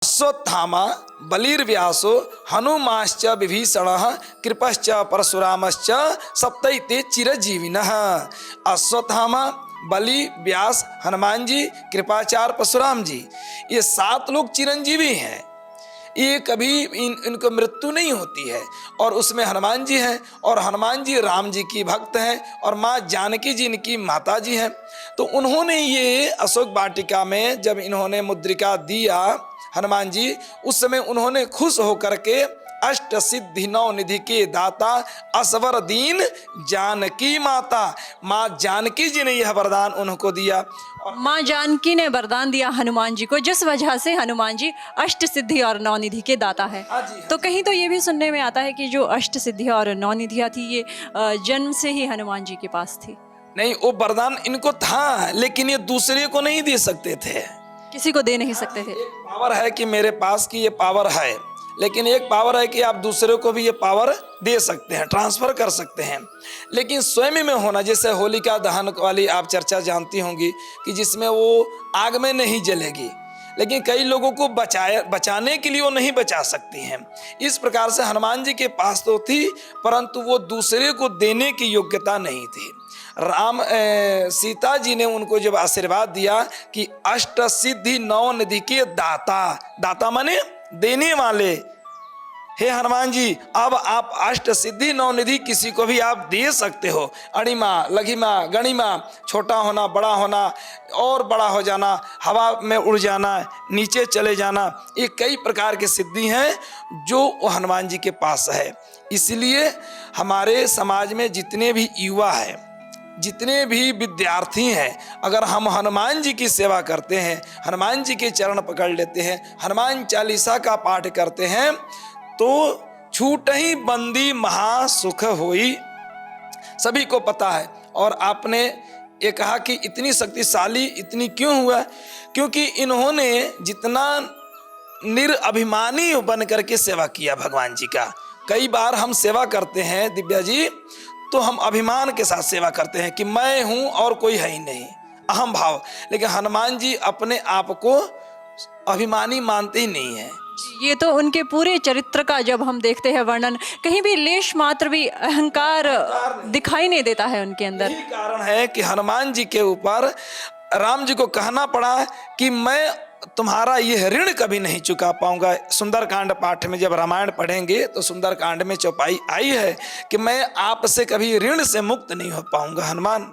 अश्वत्थामा बलिर्व्यासो हनुमाश्च विभीषणः कृपश्च परशुरामश्च सप्तैते चिरजीविनः। अश्वत्थामा, बलि, व्यास, हनुमान जी, कृपाचार्य, परशुराम जी, ये 7 लोग चिरंजीवी हैं। ये कभी इनको मृत्यु नहीं होती है। और उसमें हनुमान जी हैं, और हनुमान जी राम जी की भक्त हैं, और माँ जानकी जी इनकी माता जी हैं। तो उन्होंने ये अशोक वाटिका में जब इन्होंने मुद्रिका दिया हनुमान जी, उस समय उन्होंने खुश होकर के अष्ट सिद्धि नौ निधि के दाता असवर दीन जानकी माता, माँ जानकी जी ने यह वरदान उनको दिया। माँ जानकी ने वरदान दिया हनुमान जी को, जिस वजह से हनुमान जी अष्ट सिद्धि और नौ निधि के दाता है। तो कहीं तो ये भी सुनने में आता है कि जो अष्ट सिद्धि और नौ निधियाँ थी ये जन्म से ही हनुमान जी के पास थी। नहीं, वो वरदान इनको था, लेकिन ये दूसरे को नहीं दे सकते थे, किसी को दे नहीं सकते थे। एक पावर है कि मेरे पास की ये पावर है, लेकिन एक पावर है कि आप दूसरे को भी ये पावर दे सकते हैं, ट्रांसफर कर सकते हैं। लेकिन स्वयं में होना, जैसे होलिका दहन वाली आप चर्चा जानती होंगी कि जिसमें वो आग में नहीं जलेगी, लेकिन कई लोगों को बचाने के लिए वो नहीं बचा सकती हैं। इस प्रकार से हनुमान जी के पास तो थी, परंतु वो दूसरे को देने की योग्यता नहीं थी। सीता जी ने उनको जब आशीर्वाद दिया कि अष्ट सिद्धि नौ निधि के दाता, दाता माने देने वाले, हे हनुमान जी अब आप अष्ट सिद्धि नौ निधि किसी को भी आप दे सकते हो। अणिमा, लघिमा, गणिमा, छोटा होना, बड़ा होना, और बड़ा हो जाना, हवा में उड़ जाना, नीचे चले जाना, ये कई प्रकार की सिद्धि हैं जो हनुमान जी के पास है। इसलिए हमारे समाज में जितने भी युवा हैं, जितने भी विद्यार्थी हैं, अगर हम हनुमान जी की सेवा करते हैं, हनुमान जी के चरण पकड़ लेते हैं, हनुमान चालीसा का पाठ करते हैं, तो छूट ही बंदी महासुख होई, सभी को पता है। और आपने ये कहा कि इतनी शक्तिशाली इतनी क्यों हुआ, क्योंकि इन्होंने जितना निरअभिमानी बन करके सेवा किया भगवान जी का। कई बार हम सेवा करते हैं दिव्या जी, तो हम अभिमान के साथ सेवा करते हैं कि मैं हूं और कोई है ही नहीं, अहम भाव। लेकिन हनुमान जी अपने आप को अभिमानी मानते ही नहीं है। ये तो उनके पूरे चरित्र का जब हम देखते हैं वर्णन, कहीं भी लेश मात्र भी अहंकार दिखाई नहीं देता है उनके अंदर। यही कारण है कि हनुमान जी के ऊपर राम जी को कहना पड़ा कि मैं तुम्हारा यह ऋण कभी नहीं चुका पाऊंगा। सुंदरकांड पाठ में जब रामायण पढ़ेंगे तो सुंदरकांड में चौपाई आई है कि मैं आपसे कभी ऋण से मुक्त नहीं हो पाऊंगा हनुमान।